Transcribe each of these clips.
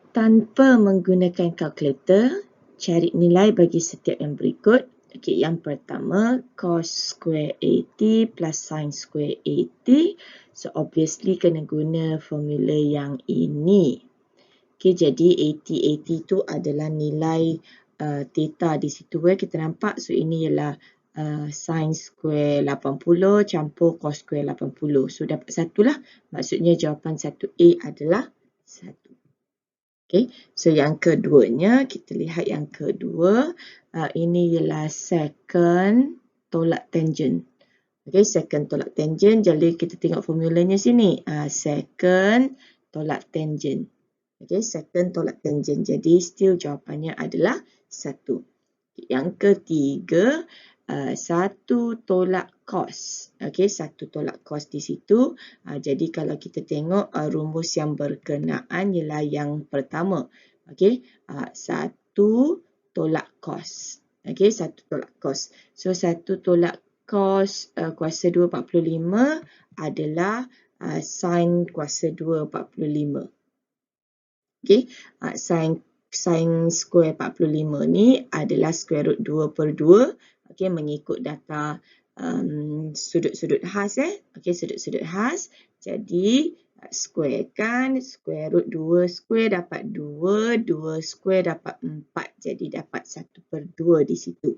Tanpa menggunakan kalkulator, cari nilai bagi setiap yang berikut. Okey, yang pertama, cos square 80 plus sin square 80. So, obviously kena guna formula yang ini. Okey, jadi 80 tu adalah nilai theta di situ. Kita nampak, so ini ialah sin square 80 campur cos square 80. So, dapat 1 lah. Maksudnya jawapan 1A adalah 1. Okay, so yang keduanya, kita lihat yang kedua, ini ialah secant tolak tangent. Okay, secant tolak tangent, jadi kita tengok formulanya sini, secant tolak tangent. Okay, secant tolak tangent, jadi still jawapannya adalah 1. Yang ketiga, 1 tolak cos. Okay, 1 tolak cos di situ. Jadi kalau kita tengok rumus yang berkenaan ialah yang pertama. Okay, 1 tolak cos. Okay, 1 tolak cos. So, 1 tolak cos kuasa 2 45 adalah sin kuasa 2 45. Okay, sin square 45 ni adalah square root 2 per 2. Okay, mengikut data sudut-sudut khas. Okay, sudut-sudut khas. Jadi, square kan, square root 2 square dapat 2, 2 square dapat 4. Jadi, dapat 1 per 2 di situ.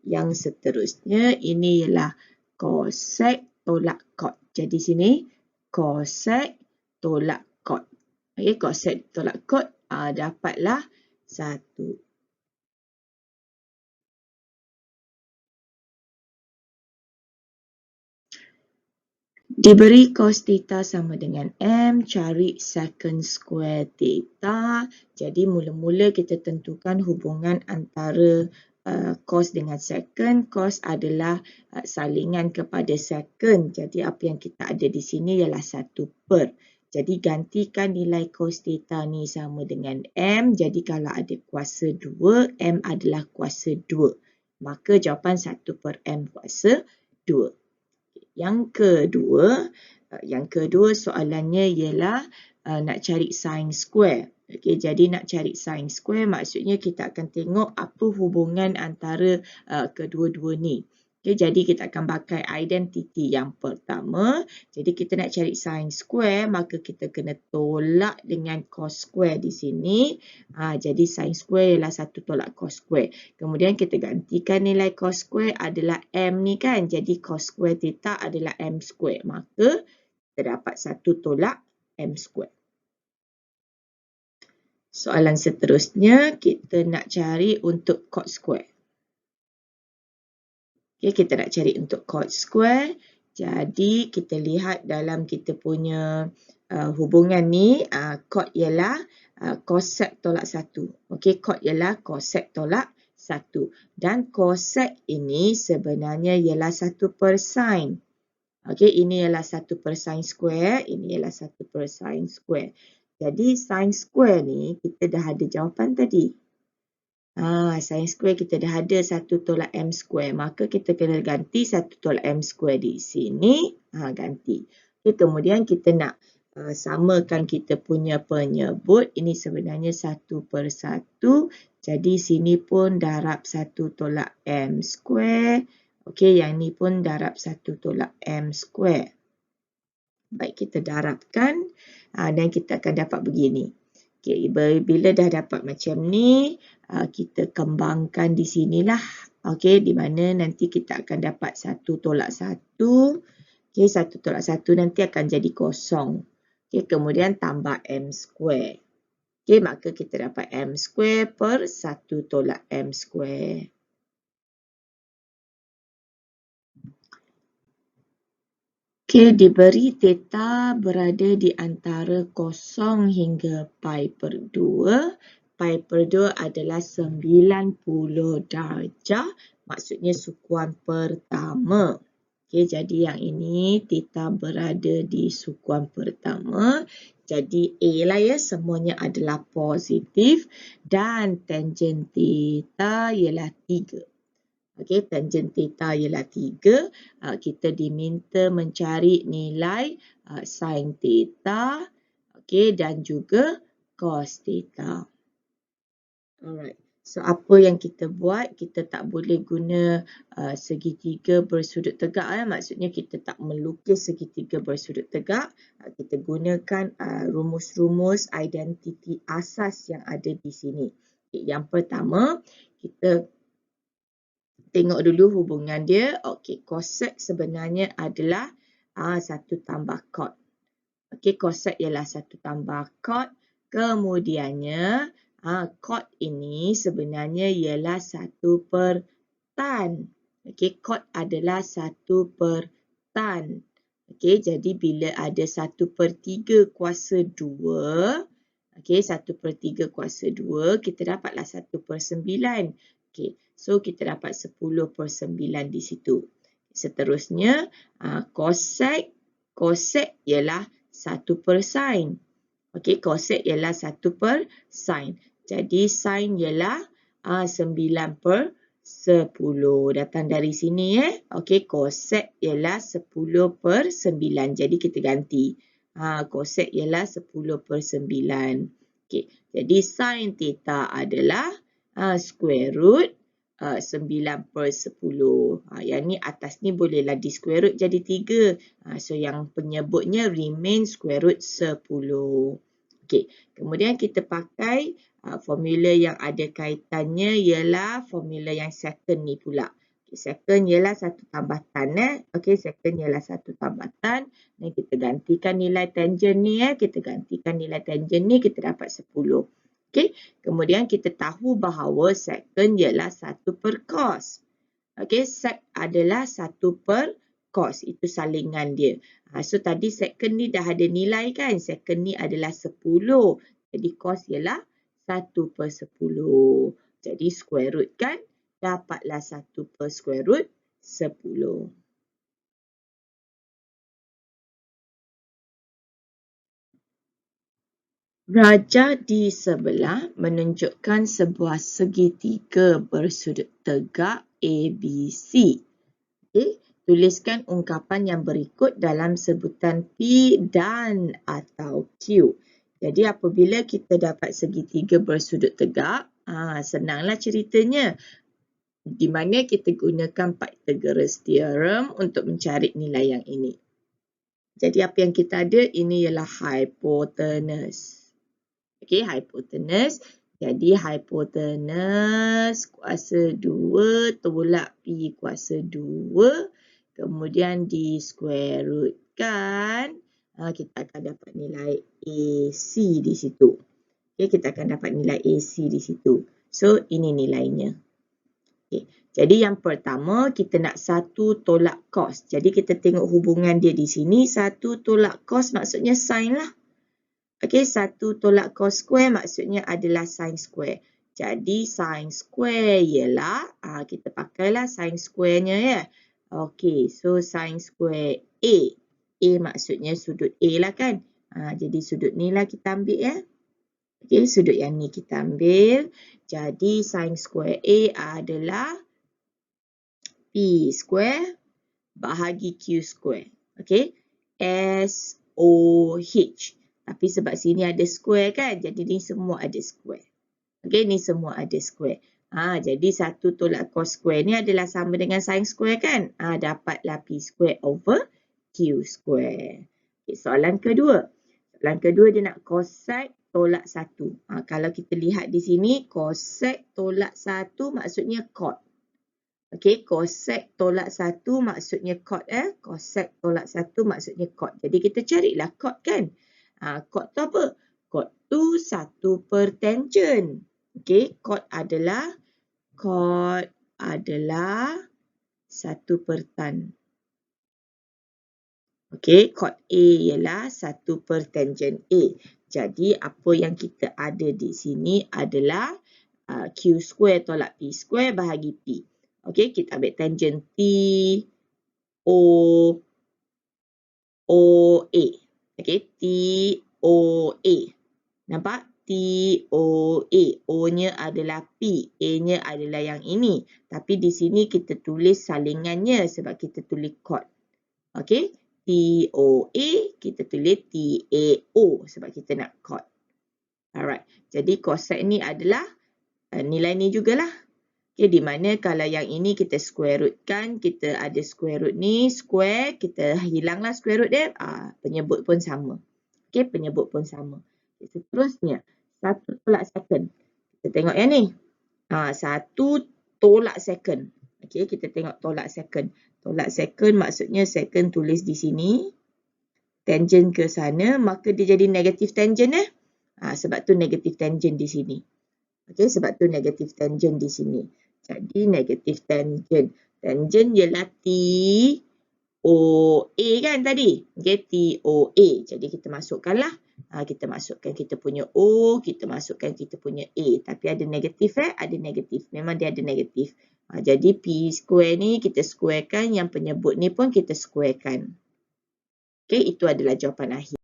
Yang seterusnya, ini ialah cosec tolak cot. Jadi, sini cosec tolak cot. Okay, cosec tolak cot dapatlah 1. Diberi cos theta sama dengan M, cari secant square theta. Jadi mula-mula kita tentukan hubungan antara cos dengan secant. Cos adalah salingan kepada secant. Jadi apa yang kita ada di sini ialah 1 per. Jadi gantikan nilai cos theta ni sama dengan M. Jadi kalau ada kuasa 2, M adalah kuasa 2. Maka jawapan 1 per M kuasa 2. Yang kedua soalannya ialah nak cari sin square. Okey, jadi nak cari sin square maksudnya kita akan tengok apa hubungan antara kedua-dua ni. Okey, jadi kita akan pakai identiti yang pertama. Jadi kita nak cari sin square, maka kita kena tolak dengan cos square di sini. Jadi sin square ialah 1 tolak cos square. Kemudian kita gantikan nilai cos square adalah M ni kan. Jadi cos square theta adalah M square. Maka kita dapat 1 tolak M square. Soalan seterusnya, kita nak cari untuk cot square. Okay, kita nak cari untuk cot square. Jadi, kita lihat dalam kita punya hubungan ni, cot ialah cosec tolak 1. Okay, cot ialah cosec tolak 1. Dan cosec ini sebenarnya ialah 1 per sin. Okay, ini ialah 1 per sin square. Ini ialah 1 per sin square. Jadi, sin square ni kita dah ada jawapan tadi. Sin square kita dah ada 1 tolak M square. Maka kita kena ganti 1 tolak M square di sini. Ganti. Okay, kemudian kita nak samakan kita punya penyebut. Ini sebenarnya 1 per 1. Jadi sini pun darab 1 tolak M square. Okey, yang ni pun darab 1 tolak M square. Baik, kita darabkan dan kita akan dapat begini. Okay, bila dah dapat macam ni, kita kembangkan di sinilah. Okay, di mana nanti kita akan dapat 1 tolak 1. Okay, 1 tolak 1 nanti akan jadi kosong. Okay, kemudian tambah M square. Okay, maka kita dapat M square per 1 tolak M square. Okay, diberi theta berada di antara 0 hingga pi per 2. Pi per 2 adalah 90 darjah, maksudnya sukuan pertama. Okay, jadi yang ini theta berada di sukuan pertama. Jadi A lah ya, semuanya adalah positif dan tangent theta ialah 3. Okay, tangent theta ialah 3. Kita diminta mencari nilai sin theta, okay, dan juga cos theta. Alright. So, apa yang kita buat? Kita tak boleh guna segitiga bersudut tegak. Maksudnya kita tak melukis segitiga bersudut tegak. Kita gunakan rumus-rumus identiti asas yang ada di sini. Yang pertama, kita tengok dulu hubungan dia. Okey, cosec sebenarnya adalah 1 tambah cot. Okey, cosec ialah 1 tambah cot. Kemudiannya, cot ini sebenarnya ialah 1 per tan. Okey, cot adalah 1 per tan. Okey, jadi bila ada 1 per 3 kuasa 2, okey, 1 per 3 kuasa 2, kita dapatlah 1 per 9. Okey, so kita dapat 10 per 9 di situ. Seterusnya, cosec ialah 1 per sin. Okey, cosec ialah 1 per sin. Jadi, sin ialah 9 per 10. Datang dari sini. Okey, cosec ialah 10 per 9. Jadi, kita ganti. Cosec ialah 10 per 9. Okey, jadi sin theta adalah square root 9 per 10. Yang ni atas ni bolehlah di square root jadi 3. So, yang penyebutnya remain square root 10. Okey, kemudian kita pakai formula yang ada kaitannya ialah formula yang second ni pula. Okay, second ialah 1 tambah tan. Okey, second ialah 1 tambah tan. Dan kita gantikan nilai tangent ni. Kita gantikan nilai tangent ni, kita dapat 10. Okey, kemudian kita tahu bahawa second ialah 1 per cos. Okey, sec adalah 1 per cos. Itu salingan dia. So, tadi second ni dah ada nilai kan? Second ni adalah 10. Jadi, cos ialah 1 per 10. Jadi, square root kan? Dapatlah 1 per square root 10. Raja di sebelah menunjukkan sebuah segitiga bersudut tegak ABC. Okay. Tuliskan ungkapan yang berikut dalam sebutan P dan atau Q. Jadi apabila kita dapat segitiga bersudut tegak, senanglah ceritanya. Di mana kita gunakan Pythagoras theorem untuk mencari nilai yang ini. Jadi apa yang kita ada? Ini ialah hypotenuse. Okey, hypotenuse. Jadi, hypotenuse kuasa 2 tolak P kuasa 2. Kemudian di square root kan. Kita akan dapat nilai AC di situ. Okay, kita akan dapat nilai AC di situ. So, ini nilainya. Okay. Jadi, yang pertama kita nak 1 tolak cos. Jadi, kita tengok hubungan dia di sini. 1 tolak cos maksudnya sin lah. Okey, 1 tolak cos square maksudnya adalah sin square. Jadi, sin square ialah, kita pakailah sin square-nya ya. Okey, so sin square A. A maksudnya sudut A lah kan. Jadi, sudut ni lah kita ambil ya. Okey, sudut yang ni kita ambil. Jadi, sin square A adalah P square bahagi Q square. Okey, SOH. Tapi sebab sini ada square kan. Jadi ni semua ada square. Okey, ni semua ada square. Jadi 1 tolak cos square ni adalah sama dengan sin square kan. Dapatlah P square over Q square. Okay, soalan kedua. Soalan kedua dia nak cosec tolak 1. Kalau kita lihat di sini, cosec tolak 1 maksudnya cot. Okey, cosec tolak 1 maksudnya cot. Cosec tolak 1 maksudnya cot. Jadi kita carilah cot kan. Cot tu apa? Cot tu 1 per tangent. Okey, cot adalah 1 per tan. Okey, cot A ialah 1 per tangent A. Jadi, apa yang kita ada di sini adalah Q square tolak P square bahagi P. Okey, kita ambil tangent T, O, A. Okey, T, O, A. Nampak? T, O, A. O-nya adalah P. A-nya adalah yang ini. Tapi di sini kita tulis salingannya sebab kita tulis cot. Okey? T, O, A. Kita tulis T, A, O sebab kita nak cot. Alright, jadi cosec ni adalah nilai ni jugalah. Okay, di mana kalau yang ini kita square root kan, kita ada square root ni, square, kita hilanglah square root dia, penyebut pun sama. Okay, penyebut pun sama. Okay, seterusnya, 1 tolak second. Kita tengok yang ni. 1 tolak second. Okay, kita tengok tolak second. Tolak second maksudnya second tulis di sini. Tangent ke sana, maka dia jadi negatif tangent sebab tu negatif tangent di sini. Okey, sebab tu negatif tangent di sini. Jadi negatif tangent. Tangent ialah TOA kan tadi? Okey, TOA. Jadi kita masukkanlah. Kita masukkan kita punya O, kita masukkan kita punya A. Tapi ada negatif ada negatif. Memang dia ada negatif. Jadi P square ni kita squarekan, yang penyebut ni pun kita squarekan. Okey, itu adalah jawapan akhir.